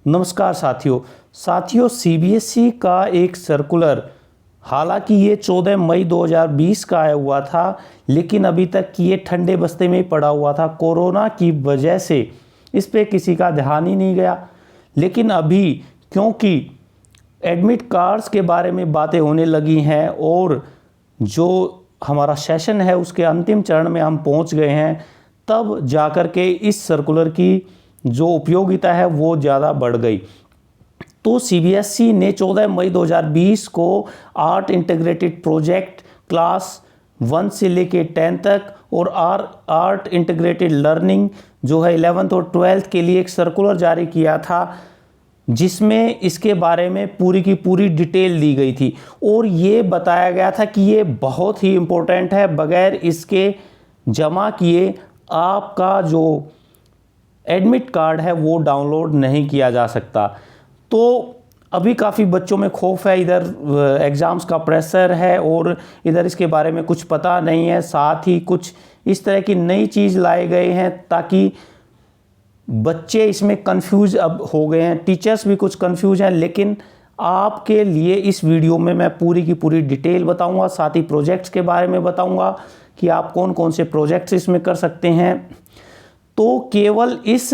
नमस्कार साथियों सीबीएसई का एक सर्कुलर, हालांकि ये 14 मई 2020 का आया हुआ था, लेकिन अभी तक ये ठंडे बस्ते में ही पड़ा हुआ था। कोरोना की वजह से इस पे किसी का ध्यान ही नहीं गया। लेकिन अभी क्योंकि एडमिट कार्ड्स के बारे में बातें होने लगी हैं और जो हमारा सेशन है उसके अंतिम चरण में हम पहुंच गए हैं, तब जाकर के इस सर्कुलर की जो उपयोगिता है वो ज़्यादा बढ़ गई। तो सीबीएसई ने 14 मई 2020 को आर्ट इंटीग्रेटेड प्रोजेक्ट क्लास 1 से लेके 10 तक और आर्ट इंटीग्रेटेड लर्निंग जो है 11th और 12th के लिए एक सर्कुलर जारी किया था, जिसमें इसके बारे में पूरी की पूरी डिटेल दी गई थी और ये बताया गया था कि ये बहुत ही इम्पोर्टेंट है। बगैर इसके जमा किए आपका जो एडमिट कार्ड है वो डाउनलोड नहीं किया जा सकता। तो अभी काफ़ी बच्चों में खौफ है, इधर एग्ज़ाम्स का प्रेशर है और इधर इसके बारे में कुछ पता नहीं है। साथ ही कुछ इस तरह की नई चीज़ लाए गए हैं ताकि बच्चे इसमें कंफ्यूज अब हो गए हैं, टीचर्स भी कुछ कंफ्यूज हैं। लेकिन आपके लिए इस वीडियो में मैं पूरी की पूरी डिटेल बताऊंगा, साथ ही प्रोजेक्ट्स के बारे में बताऊंगा कि आप कौन कौन से प्रोजेक्ट्स इसमें कर सकते हैं। तो केवल इस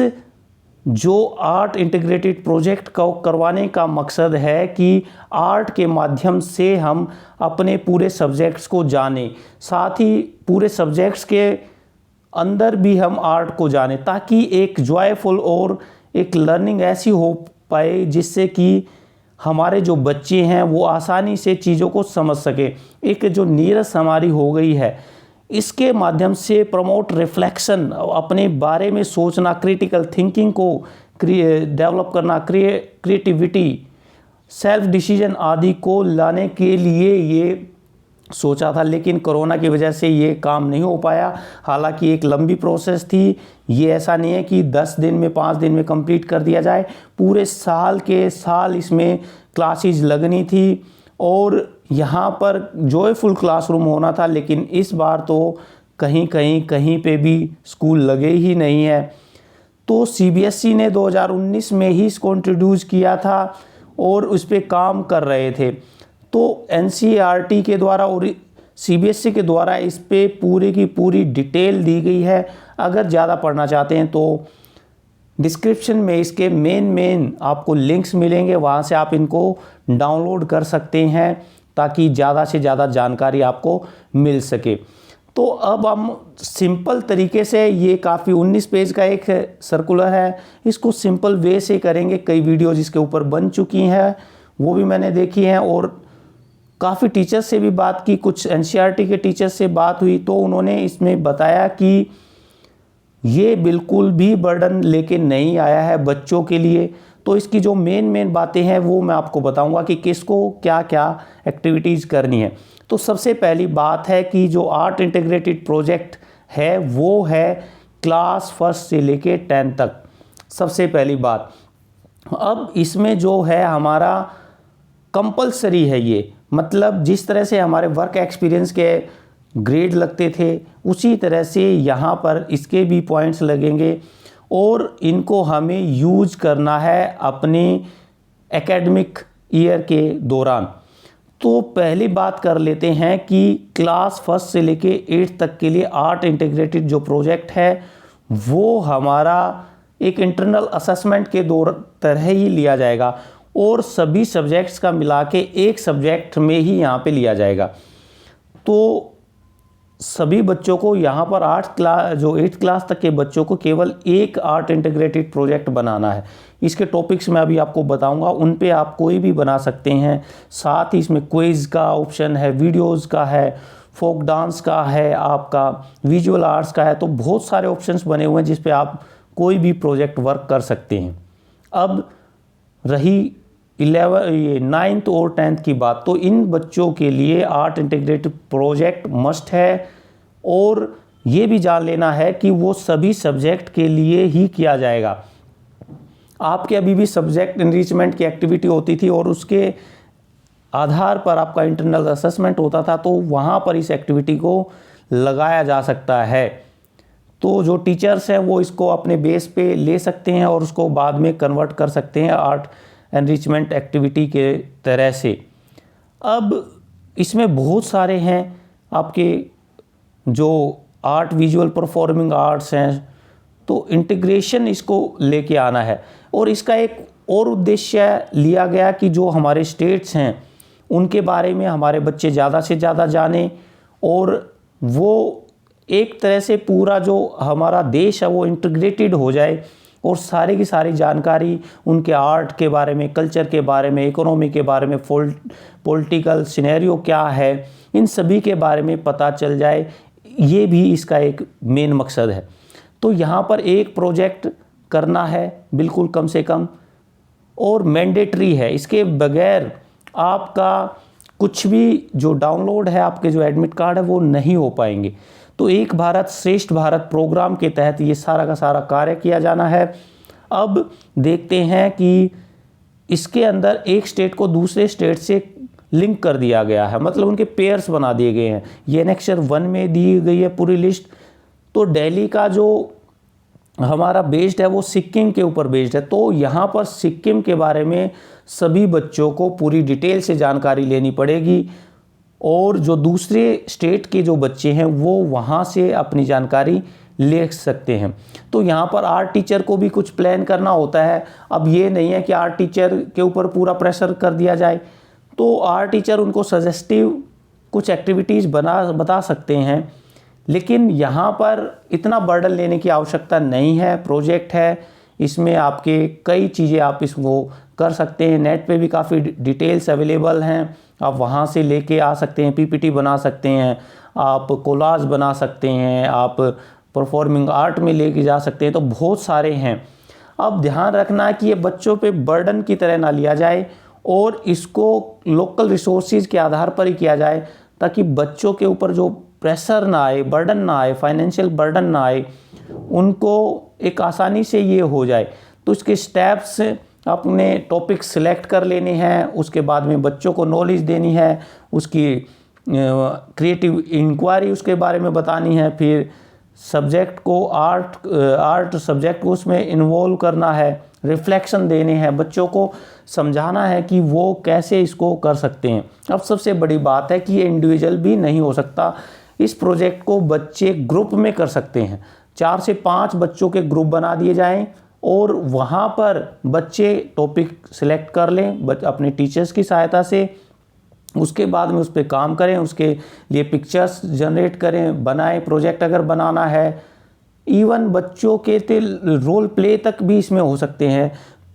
जो आर्ट इंटीग्रेटेड प्रोजेक्ट को करवाने का मकसद है कि आर्ट के माध्यम से हम अपने पूरे सब्जेक्ट्स को जानें, साथ ही पूरे सब्जेक्ट्स के अंदर भी हम आर्ट को जानें, ताकि एक जॉयफुल और एक लर्निंग ऐसी हो पाए जिससे कि हमारे जो बच्चे हैं वो आसानी से चीज़ों को समझ सके। एक जो नीरस हमारी हो गई है, इसके माध्यम से प्रमोट रिफ्लेक्शन, अपने बारे में सोचना, क्रिटिकल थिंकिंग को डेवलप करना, क्रिएटिविटी, सेल्फ डिसीजन आदि को लाने के लिए ये सोचा था। लेकिन कोरोना की वजह से ये काम नहीं हो पाया। हालांकि एक लंबी प्रोसेस थी, ये ऐसा नहीं है कि 10 दिन में 5 दिन में कंप्लीट कर दिया जाए। पूरे साल के साल इसमें क्लासेस लगनी थी और यहाँ पर जॉयफुल क्लासरूम होना था। लेकिन इस बार तो कहीं पे भी स्कूल लगे ही नहीं है। तो सीबीएसई ने 2019 में ही इसको इंट्रोड्यूस किया था और उस पर काम कर रहे थे। तो एनसीईआरटी के द्वारा और सीबीएसई के द्वारा इस पे पूरी की पूरी डिटेल दी गई है। अगर ज़्यादा पढ़ना चाहते हैं तो डिस्क्रिप्शन में इसके मेन आपको लिंक्स मिलेंगे, वहाँ से आप इनको डाउनलोड कर सकते हैं ताकि ज़्यादा से ज़्यादा जानकारी आपको मिल सके। तो अब हम सिंपल तरीके से, ये काफ़ी 19 पेज का एक सर्कुलर है, इसको सिंपल वे से करेंगे। कई वीडियो जिसके ऊपर बन चुकी हैं वो भी मैंने देखी हैं और काफ़ी टीचर्स से भी बात की, कुछ एनसीईआरटी के टीचर्स से बात हुई तो उन्होंने इसमें बताया कि ये बिल्कुल भी बर्डन लेके नहीं आया है बच्चों के लिए। तो इसकी जो मेन बातें हैं वो मैं आपको बताऊंगा कि किसको क्या क्या एक्टिविटीज़ करनी है। तो सबसे पहली बात है कि जो आर्ट इंटीग्रेटेड प्रोजेक्ट है वो है क्लास 1 से लेके 10 तक। सबसे पहली बात, अब इसमें जो है हमारा कंपलसरी है ये, मतलब जिस तरह से हमारे वर्क एक्सपीरियंस के ग्रेड लगते थे उसी तरह से यहाँ पर इसके भी पॉइंट्स लगेंगे और इनको हमें यूज करना है अपने एकेडमिक ईयर के दौरान। तो पहली बात कर लेते हैं कि क्लास 1 से लेके 8 तक के लिए आर्ट इंटीग्रेटेड जो प्रोजेक्ट है वो हमारा एक इंटरनल असेसमेंट के तरह ही लिया जाएगा और सभी सब्जेक्ट्स का मिला के एक सब्जेक्ट में ही यहाँ पे लिया जाएगा। तो सभी बच्चों को यहाँ पर 8 क्लास तक के बच्चों को केवल एक आर्ट इंटीग्रेटेड प्रोजेक्ट बनाना है। इसके टॉपिक्स मैं अभी आपको बताऊंगा, उन पे आप कोई भी बना सकते हैं। साथ ही इसमें क्विज़ का ऑप्शन है, वीडियोस का है, फोक डांस का है, आपका विजुअल आर्ट्स का है। तो बहुत सारे ऑप्शंस बने हुए हैं जिस पे आप कोई भी प्रोजेक्ट वर्क कर सकते हैं। अब रही 9th और 10th की बात, तो इन बच्चों के लिए आर्ट इंटीग्रेटेड प्रोजेक्ट मस्ट है और ये भी जान लेना है कि वो सभी सब्जेक्ट के लिए ही किया जाएगा। आपके अभी भी सब्जेक्ट इनरिचमेंट की एक्टिविटी होती थी और उसके आधार पर आपका इंटरनल असेसमेंट होता था, तो वहाँ पर इस एक्टिविटी को लगाया जा सकता है। तो जो टीचर्स हैं वो इसको अपने बेस पे ले सकते हैं और उसको बाद में कन्वर्ट कर सकते हैं आर्ट एनरिचमेंट एक्टिविटी के तरह से। अब इसमें बहुत सारे हैं आपके जो आर्ट, विजुअल परफॉर्मिंग आर्ट्स हैं, तो इंटीग्रेशन इसको लेके आना है। और इसका एक और उद्देश्य लिया गया कि जो हमारे स्टेट्स हैं उनके बारे में हमारे बच्चे ज़्यादा से ज़्यादा जानें और वो एक तरह से पूरा जो हमारा देश है वो इंटीग्रेटेड हो जाए और सारी की सारी जानकारी उनके आर्ट के बारे में, कल्चर के बारे में, इकोनॉमी के बारे में, पॉलिटिकल सिनेरियो क्या है, इन सभी के बारे में पता चल जाए। ये भी इसका एक मेन मकसद है। तो यहाँ पर एक प्रोजेक्ट करना है बिल्कुल कम से कम, और मैंडेटरी है। इसके बगैर आपका कुछ भी जो डाउनलोड है, आपके जो एडमिट कार्ड है वो नहीं हो पाएंगे। तो एक भारत श्रेष्ठ भारत प्रोग्राम के तहत ये सारा का सारा कार्य किया जाना है। अब देखते हैं कि इसके अंदर एक स्टेट को दूसरे स्टेट से लिंक कर दिया गया है, मतलब उनके पेयर्स बना दिए गए हैं। ये एनेक्सर 1 में दी गई है पूरी लिस्ट। तो दिल्ली का जो हमारा बेस्ड है वो सिक्किम के ऊपर बेस्ड है। तो यहाँ पर सिक्किम के बारे में सभी बच्चों को पूरी डिटेल से जानकारी लेनी पड़ेगी और जो दूसरे स्टेट के जो बच्चे हैं वो वहाँ से अपनी जानकारी ले सकते हैं। तो यहाँ पर आर्ट टीचर को भी कुछ प्लान करना होता है। अब ये नहीं है कि आर्ट टीचर के ऊपर पूरा प्रेशर कर दिया जाए, तो आर्ट टीचर उनको सजेस्टिव कुछ एक्टिविटीज़ बता सकते हैं, लेकिन यहाँ पर इतना बर्डन लेने की आवश्यकता नहीं है। प्रोजेक्ट है, इसमें आपके कई चीज़ें आप इसको कर सकते हैं। नेट पे भी काफ़ी डिटेल्स अवेलेबल हैं, आप वहाँ से लेके आ सकते हैं, पीपीटी बना सकते हैं, आप कोलाज बना सकते हैं, आप परफॉर्मिंग आर्ट में लेके जा सकते हैं। तो बहुत सारे हैं। अब ध्यान रखना है कि ये बच्चों पे बर्डन की तरह ना लिया जाए और इसको लोकल रिसोर्सेज के आधार पर ही किया जाए, ताकि बच्चों के ऊपर जो प्रेशर ना आए, बर्डन ना आए, फाइनेंशियल बर्डन ना आए, उनको एक आसानी से ये हो जाए। तो इसके स्टेप्स अपने टॉपिक सिलेक्ट कर लेने हैं, उसके बाद में बच्चों को नॉलेज देनी है, उसकी क्रिएटिव इंक्वायरी उसके बारे में बतानी है, फिर सब्जेक्ट को आर्ट सब्जेक्ट को उसमें इन्वॉल्व करना है, रिफ्लेक्शन देने हैं, बच्चों को समझाना है कि वो कैसे इसको कर सकते हैं। अब सबसे बड़ी बात है कि ये इंडिविजुअल भी नहीं हो सकता। इस प्रोजेक्ट को बच्चे ग्रुप में कर सकते हैं। 4 से 5 बच्चों के ग्रुप बना दिए जाएं और वहाँ पर बच्चे टॉपिक सिलेक्ट कर लें अपने टीचर्स की सहायता से। उसके बाद में उस पर काम करें, उसके लिए पिक्चर्स जनरेट करें, बनाएं। प्रोजेक्ट अगर बनाना है, इवन बच्चों के रोल प्ले तक भी इसमें हो सकते हैं।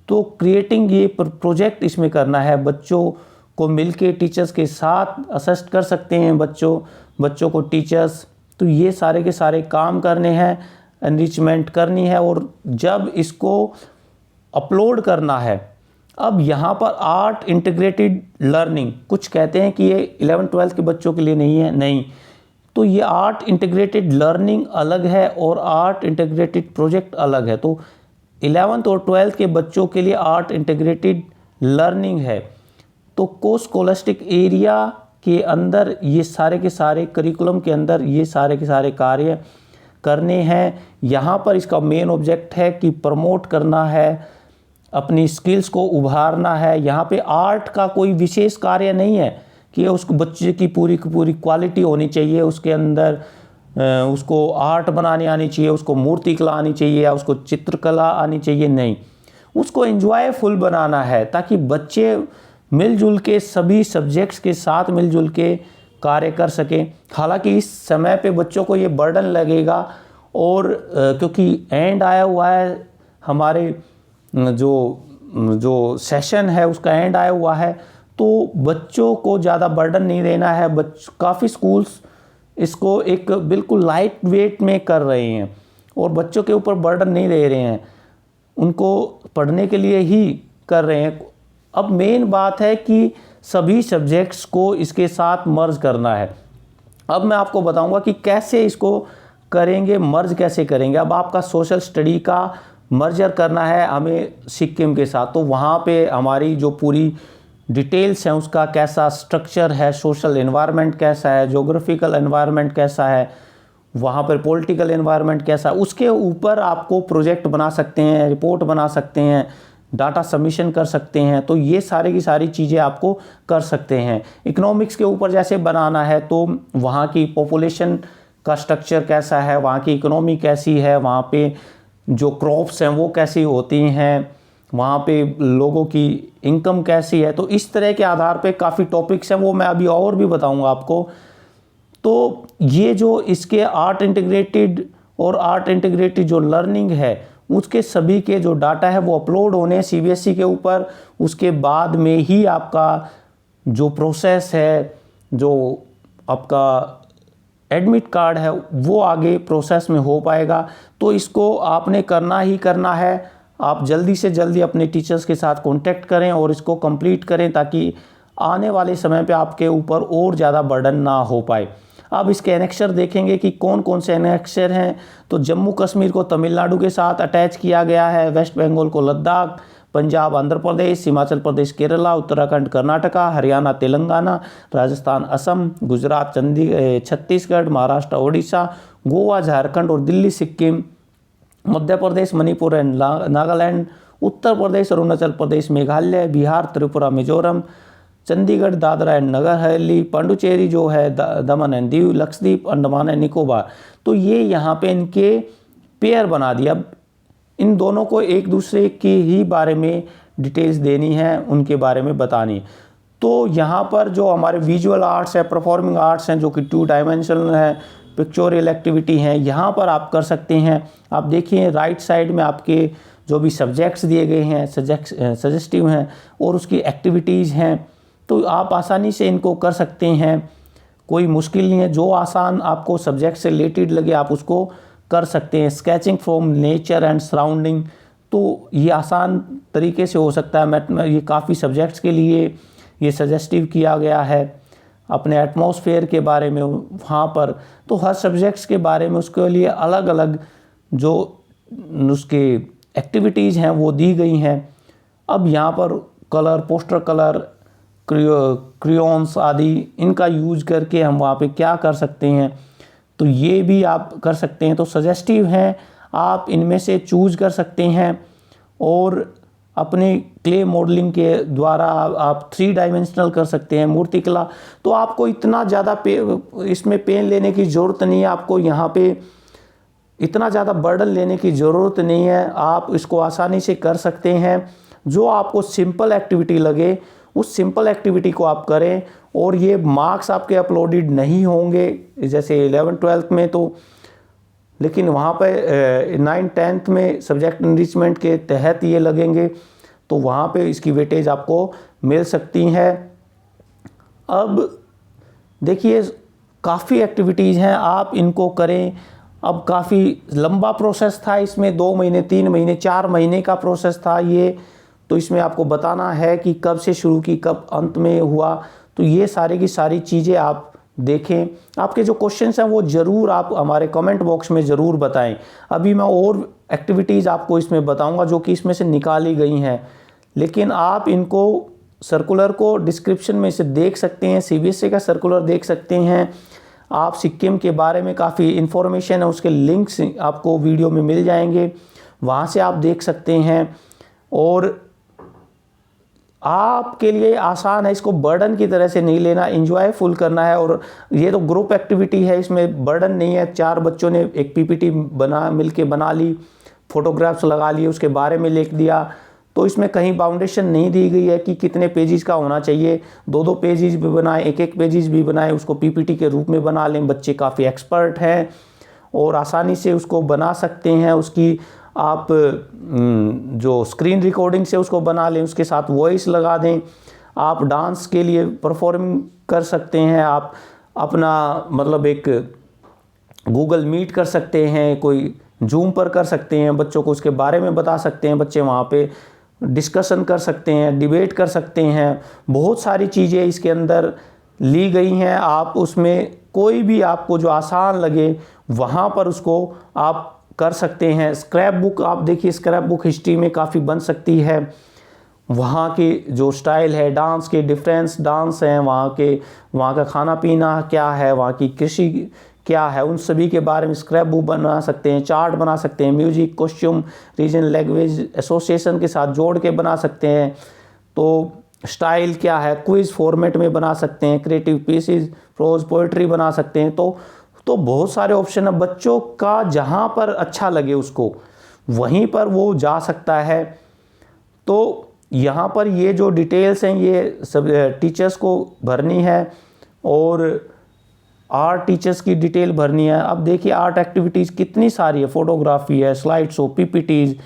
तो क्रिएटिंग ये प्रोजेक्ट इसमें करना है, बच्चों को मिलके टीचर्स के साथ असिस्ट कर सकते हैं बच्चों को टीचर्स। तो ये सारे के सारे काम करने हैं, एनरिचमेंट करनी है और जब इसको अपलोड करना है। अब यहाँ पर आर्ट इंटीग्रेटेड लर्निंग, कुछ कहते हैं कि ये 11-12 के बच्चों के लिए नहीं है, नहीं। तो ये आर्ट इंटीग्रेटेड लर्निंग अलग है और आर्ट इंटीग्रेटेड प्रोजेक्ट अलग है। तो 11th और 12th के बच्चों के लिए आर्ट इंटीग्रेटेड लर्निंग है। तो को स्कॉलस्टिक एरिया के अंदर ये सारे के सारे करिकुलम के अंदर ये सारे के सारे कार्य करने हैं। यहाँ पर इसका मेन ऑब्जेक्ट है कि प्रमोट करना है, अपनी स्किल्स को उभारना है। यहाँ पे आर्ट का कोई विशेष कार्य नहीं है कि उसको बच्चे की पूरी क्वालिटी होनी चाहिए, उसके अंदर उसको आर्ट बनाने आनी चाहिए, उसको मूर्ति कला आनी चाहिए या उसको चित्रकला आनी चाहिए, नहीं। उसको एंजॉयफुल बनाना है ताकि बच्चे मिलजुल के सभी सब्जेक्ट्स के साथ मिलजुल के कार्य कर सकें। हालांकि इस समय पे बच्चों को ये बर्डन लगेगा और क्योंकि एंड आया हुआ है, हमारे जो सेशन है उसका एंड आया हुआ है, तो बच्चों को ज़्यादा बर्डन नहीं देना है। काफ़ी स्कूल्स इसको एक बिल्कुल लाइट वेट में कर रहे हैं और बच्चों के ऊपर बर्डन नहीं दे रहे हैं, उनको पढ़ने के लिए ही कर रहे हैं। अब मेन बात है कि सभी सब्जेक्ट्स को इसके साथ मर्ज करना है। अब मैं आपको बताऊंगा कि कैसे इसको करेंगे, मर्ज कैसे करेंगे। अब आपका सोशल स्टडी का मर्जर करना है हमें सिक्किम के साथ, तो वहाँ पे हमारी जो पूरी डिटेल्स हैं उसका कैसा स्ट्रक्चर है, सोशल एनवायरनमेंट कैसा है, ज्योग्राफिकल एनवायरनमेंट कैसा है, वहाँ पर पॉलिटिकल एनवायरनमेंट कैसा, उसके ऊपर आपको प्रोजेक्ट बना सकते हैं, रिपोर्ट बना सकते हैं, डाटा सबमिशन कर सकते हैं। तो ये सारी की सारी चीज़ें आपको कर सकते हैं। इकोनॉमिक्स के ऊपर जैसे बनाना है तो वहाँ की पॉपुलेशन का स्ट्रक्चर कैसा है, वहाँ की इकोनॉमी कैसी है, वहाँ पे जो क्रॉप्स हैं वो कैसी होती हैं, वहाँ पे लोगों की इनकम कैसी है। तो इस तरह के आधार पे काफ़ी टॉपिक्स हैं, वो मैं अभी और भी बताऊँगा आपको। तो ये जो इसके आर्ट इंटीग्रेटेड जो लर्निंग है, उसके सभी के जो डाटा है वो अपलोड होने सीबीएसई के ऊपर। उसके बाद में ही आपका जो प्रोसेस है, जो आपका एडमिट कार्ड है, वो आगे प्रोसेस में हो पाएगा। तो इसको आपने करना ही करना है। आप जल्दी से जल्दी अपने टीचर्स के साथ कांटेक्ट करें और इसको कंप्लीट करें, ताकि आने वाले समय पे आपके ऊपर और ज़्यादा बर्डन ना हो पाए। अब इसके एनेक्सर देखेंगे कि कौन कौन से एनेक्सर हैं। तो जम्मू कश्मीर को तमिलनाडु के साथ अटैच किया गया है, वेस्ट बंगाल को लद्दाख, पंजाब आंध्र प्रदेश, हिमाचल प्रदेश केरला, उत्तराखंड कर्नाटका, हरियाणा तेलंगाना, राजस्थान असम, गुजरात छत्तीसगढ़, महाराष्ट्र ओडिशा, गोवा झारखंड और दिल्ली सिक्किम, मध्य प्रदेश मणिपुर एंड नागालैंड, उत्तर प्रदेश अरुणाचल प्रदेश मेघालय, बिहार त्रिपुरा मिजोरम, चंडीगढ़ दादरा एंड नगर हवेली, पांडुचेरी जो है दमन एंड दीव, लक्षद्वीप, अंडमान एंड निकोबार। तो ये यहाँ पे इनके पेयर बना दिया। अब इन दोनों को एक दूसरे के ही बारे में डिटेल्स देनी है, उनके बारे में बतानी है। तो यहाँ पर जो हमारे विजुअल आर्ट्स है, परफॉर्मिंग आर्ट्स हैं, जो कि 2 डायमेंशनल है, पिक्चोरियल एक्टिविटी हैं, यहाँ पर आप कर सकते हैं। आप देखिए राइट साइड में आपके जो भी सब्जेक्ट्स दिए गए हैं, सजेस्टिव हैं और उसकी एक्टिविटीज़ हैं। तो आप आसानी से इनको कर सकते हैं, कोई मुश्किल नहीं है। जो आसान आपको सब्जेक्ट से रिलेटेड लगे आप उसको कर सकते हैं। Sketching from nature and surrounding, तो ये आसान तरीके से हो सकता है। ये काफ़ी सब्जेक्ट्स के लिए ये सजेस्टिव किया गया है। अपने एटमॉस्फेयर के बारे में वहाँ पर, तो हर सब्जेक्ट्स के बारे में उसके लिए अलग अलग जो उसके एक्टिविटीज़ हैं वो दी गई हैं। अब यहाँ पर कलर, पोस्टर कलर, क्रियॉन्स आदि, इनका यूज करके हम वहाँ पे क्या कर सकते हैं, तो ये भी आप कर सकते हैं। तो सजेस्टिव हैं, आप इनमें से चूज कर सकते हैं और अपने क्ले मॉडलिंग के द्वारा आप 3 डायमेंशनल कर सकते हैं मूर्तिकला। तो आपको इतना ज़्यादा इसमें पेन लेने की ज़रूरत नहीं है, आपको यहाँ पे इतना ज़्यादा बर्डन लेने की ज़रूरत नहीं है। आप इसको आसानी से कर सकते हैं। जो आपको सिंपल एक्टिविटी लगे उस सिंपल एक्टिविटी को आप करें, और ये मार्क्स आपके अपलोडेड नहीं होंगे जैसे 11th-12th में, तो लेकिन वहाँ पे 9th-10th में सब्जेक्ट एनरिचमेंट के तहत ये लगेंगे, तो वहाँ पे इसकी वेटेज आपको मिल सकती है। अब देखिए काफ़ी एक्टिविटीज़ हैं, आप इनको करें। अब काफ़ी लंबा प्रोसेस था, इसमें 2 महीने, 3 महीने, 4 महीने का प्रोसेस था ये। तो इसमें आपको बताना है कि कब से शुरू की, कब अंत में हुआ। तो ये सारी की सारी चीज़ें आप देखें। आपके जो क्वेश्चंस हैं वो ज़रूर आप हमारे कमेंट बॉक्स में ज़रूर बताएं। अभी मैं और एक्टिविटीज़ आपको इसमें बताऊंगा जो कि इसमें से निकाली गई हैं, लेकिन आप इनको सर्कुलर को डिस्क्रिप्शन में से देख सकते हैं, सीबीएसई का सर्कुलर देख सकते हैं। आप सिक्किम के बारे में काफ़ी इन्फॉर्मेशन है, उसके लिंक्स आपको वीडियो में मिल जाएंगे, वहाँ से आप देख सकते हैं। और आपके लिए आसान है, इसको बर्डन की तरह से नहीं लेना, एंजॉयफुल करना है। और ये तो ग्रुप एक्टिविटी है, इसमें बर्डन नहीं है। 4 बच्चों ने एक पीपीटी मिलके बना ली, फोटोग्राफ्स लगा लिए, उसके बारे में लिख दिया। तो इसमें कहीं बाउंडेशन नहीं दी गई है कि कितने पेजेस का होना चाहिए। 2-2 पेजेस भी बनाए, 1-1 पेजेस भी बनाए, उसको पीपीटी के रूप में बना लें। बच्चे काफ़ी एक्सपर्ट हैं और आसानी से उसको बना सकते हैं। उसकी आप जो स्क्रीन रिकॉर्डिंग से उसको बना लें, उसके साथ वॉइस लगा दें। आप डांस के लिए परफॉर्मिंग कर सकते हैं। आप अपना मतलब एक गूगल मीट कर सकते हैं, कोई जूम पर कर सकते हैं, बच्चों को उसके बारे में बता सकते हैं। बच्चे वहाँ पे डिस्कशन कर सकते हैं, डिबेट कर सकते हैं। बहुत सारी चीज़ें इसके अंदर ली गई हैं। आप उसमें कोई भी आपको जो आसान लगे वहाँ पर उसको आप कर सकते हैं। स्क्रैप बुक आप देखिए, स्क्रैप बुक हिस्ट्री में काफ़ी बन सकती है। वहाँ के जो स्टाइल है, डांस के डिफरेंस डांस हैं, वहाँ का खाना पीना क्या है, वहाँ की कृषि क्या है, उन सभी के बारे में स्क्रैप बुक बना सकते हैं, चार्ट बना सकते हैं, music, costume, region, language association के साथ जोड़ के बना सकते हैं। तो स्टाइल क्या है, क्विज फॉर्मेट में बना सकते हैं, क्रिएटिव पीसेस, प्रोज, पोएट्री बना सकते हैं। तो बहुत सारे ऑप्शन है, बच्चों का जहाँ पर अच्छा लगे उसको वहीं पर वो जा सकता है। तो यहाँ पर ये जो डिटेल्स हैं ये सब टीचर्स को भरनी है और आर्ट टीचर्स की डिटेल भरनी है। अब देखिए आर्ट एक्टिविटीज़ कितनी सारी है, फोटोग्राफी है, स्लाइड शो, पीपीटीज,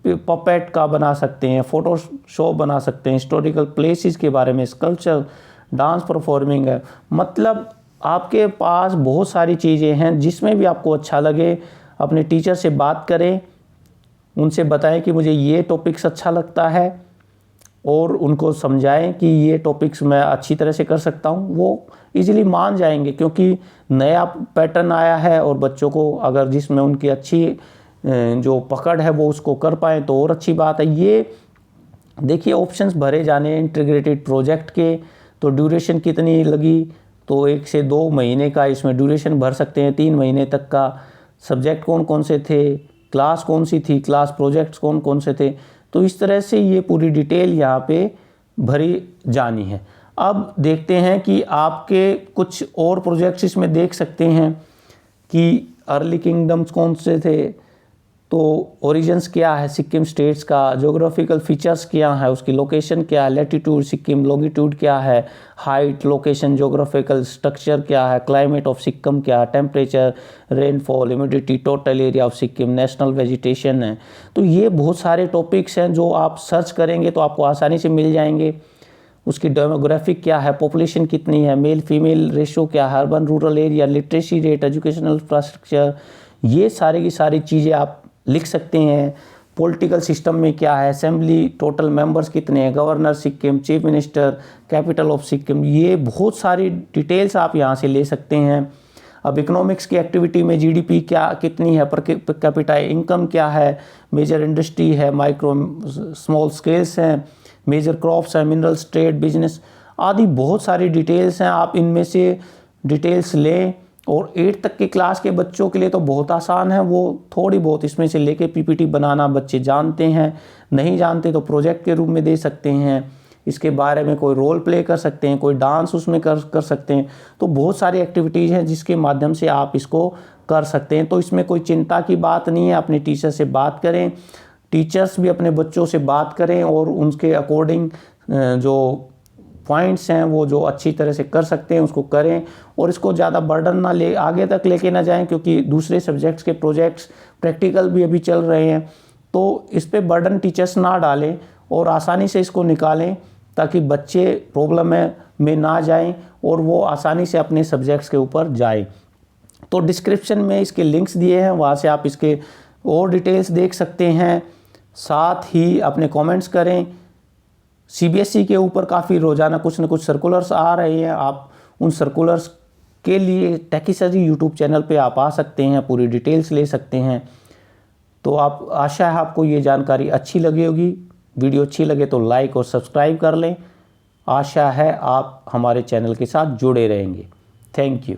पपेट का बना सकते हैं, फोटो शो बना सकते हैं, हिस्टोरिकल प्लेसेस के बारे में, स्कल्पचर, डांस परफॉर्मिंग है। मतलब आपके पास बहुत सारी चीज़ें हैं, जिसमें भी आपको अच्छा लगे अपने टीचर से बात करें, उनसे बताएं कि मुझे ये टॉपिक्स अच्छा लगता है और उनको समझाएं कि ये टॉपिक्स मैं अच्छी तरह से कर सकता हूँ। वो इजीली मान जाएंगे क्योंकि नया पैटर्न आया है और बच्चों को अगर जिसमें उनकी अच्छी जो पकड़ है वो उसको कर पाएँ तो और अच्छी बात है। ये देखिए ऑप्शंस भरे जाने इंटीग्रेटेड प्रोजेक्ट के, तो ड्यूरेशन कितनी लगी, तो 1 से 2 महीने का इसमें ड्यूरेशन भर सकते हैं, 3 महीने तक का। सब्जेक्ट कौन कौन से थे, क्लास कौन सी थी, क्लास प्रोजेक्ट्स कौन कौन से थे। तो इस तरह से ये पूरी डिटेल यहाँ पे भरी जानी है। अब देखते हैं कि आपके कुछ और प्रोजेक्ट्स इसमें देख सकते हैं कि अर्ली किंगडम्स कौन से थे, तो ओरिजिन्स क्या है सिक्किम स्टेट्स का, जोग्राफिकल फीचर्स क्या है, उसकी लोकेशन क्या है, लैटिट्यूड सिक्किम, लॉन्गिट्यूड क्या है, हाइट, लोकेशन, जोग्राफिकल स्ट्रक्चर क्या है, क्लाइमेट ऑफ सिक्किम क्या है, temperature, rainfall, humidity, total area of Sikkim, national vegetation है। तो ये बहुत सारे टॉपिक्स हैं जो आप सर्च करेंगे तो आपको आसानी से मिल जाएंगे। उसकी डेमोग्राफिक क्या है, पॉपुलेशन कितनी है, मेल फीमेल रेशो क्या है, urban rural area, literacy rate, educational infrastructure, ये सारी की सारी चीज़ें आप लिख सकते हैं। पॉलिटिकल सिस्टम में क्या है, असेंबली टोटल मेंबर्स कितने हैं, governor Sikkim, chief minister, capital of Sikkim, ये बहुत सारी डिटेल्स आप यहाँ से ले सकते हैं। अब इकोनॉमिक्स की एक्टिविटी में जीडीपी क्या कितनी है, पर कैपिटा इनकम क्या है, मेजर इंडस्ट्री है, माइक्रो स्मॉल स्केल्स हैं, मेजर क्रॉप्स हैं, मिनरल्स, ट्रेड, बिजनेस आदि बहुत सारी डिटेल्स हैं। आप इनमें से डिटेल्स लें और 8 तक की क्लास के बच्चों के लिए तो बहुत आसान है, वो थोड़ी बहुत इसमें से लेके पीपीटी बनाना बच्चे जानते हैं, नहीं जानते तो प्रोजेक्ट के रूप में दे सकते हैं, इसके बारे में कोई रोल प्ले कर सकते हैं, कोई डांस उसमें कर सकते हैं। तो बहुत सारी एक्टिविटीज़ हैं जिसके माध्यम से आप इसको कर सकते हैं। तो इसमें कोई चिंता की बात नहीं है, अपने टीचर से बात करें, टीचर्स भी अपने बच्चों से बात करें और उनके अकॉर्डिंग जो पॉइंट्स हैं वो जो अच्छी तरह से कर सकते हैं उसको करें और इसको ज़्यादा बर्डन ना ले आगे तक लेके ना जाएं, क्योंकि दूसरे सब्जेक्ट्स के प्रोजेक्ट्स प्रैक्टिकल भी अभी चल रहे हैं। तो इस पे बर्डन टीचर्स ना डालें और आसानी से इसको निकालें ताकि बच्चे प्रॉब्लम में ना जाएं और वो आसानी से अपने सब्जेक्ट्स के ऊपर जाएं। तो डिस्क्रिप्शन में इसके लिंक्स दिए हैं, वहाँ से आप इसके और डिटेल्स देख सकते हैं। साथ ही अपने कमेंट्स करें। सीबीएसई के ऊपर काफ़ी रोज़ाना कुछ न कुछ सर्कुलर्स आ रहे हैं, आप उन सर्कुलर्स के लिए टेकीसर्जी यूट्यूब चैनल पे आप आ सकते हैं, पूरी डिटेल्स ले सकते हैं। तो आप आशा है आपको ये जानकारी अच्छी लगी होगी। वीडियो अच्छी लगे तो लाइक और सब्सक्राइब कर लें। आशा है आप हमारे चैनल के साथ जुड़े रहेंगे। Thank you.